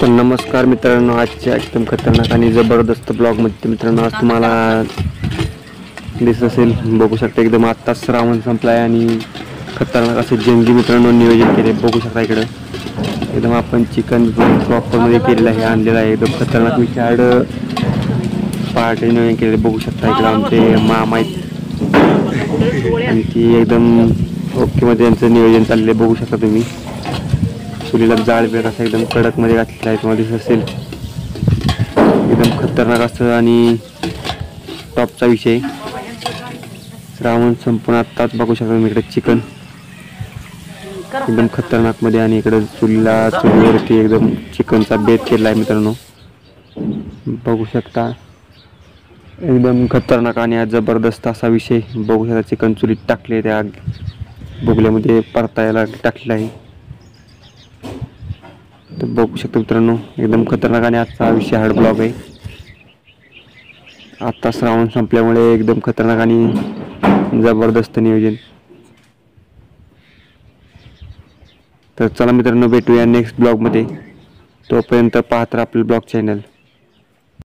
तर नमस्कार मित्रांनो, आजच्या एकदम खतरनाक आणि जबरदस्त ब्लॉगमध्ये मित्रांनो आज तुम्हाला दिसत असेल, बघू शकता एकदम आत्ताच श्रावण संपलाय आणि खतरनाक असे जंगी मित्रांनो नियोजन केले. बघू शकता इकडं एकदम आपण चिकन प्रॉपरमध्ये केलेलं आहे, आणलेलं आहे. एकदम खतरनाक विचार पार्टी नियोजन केले. बघू शकता इकडं आमचे मामा आहेत आणि ती एकदम ओकेमध्ये यांचं नियोजन चालले. बघू शकता तुम्ही चुलीला जाळ बेग असं एकदम कडकमध्ये घातलेला आहे, तुम्हाला दिसत असेल. एकदम खतरनाक असं आणि टॉपचा विषय. श्रावण संपून आत्ताच बघू शकता तुम्ही इकडे चिकन एकदम खतरनाक मध्ये आणि इकडे चुलीवरती एकदम चिकनचा बेत केला आहे मित्रांनो. बघू शकता एकदम खतरनाक आणि जबरदस्त असा विषय. बघू शकता चिकन चुलीत टाकले, त्या बुगल्यामध्ये परतायला टाकलेला आहे. तर बघू शकता मित्रांनो एकदम खतरनाक आणि आजचा विषय हार्ड ब्लॉग आहे. आता श्रावण संपल्यामुळे एकदम खतरनाक आणि जबरदस्त नियोजन. तर चला मित्रांनो, भेटूया नेक्स्ट ब्लॉगमध्ये. तोपर्यंत पाहत राहा आपलं ब्लॉग चॅनल.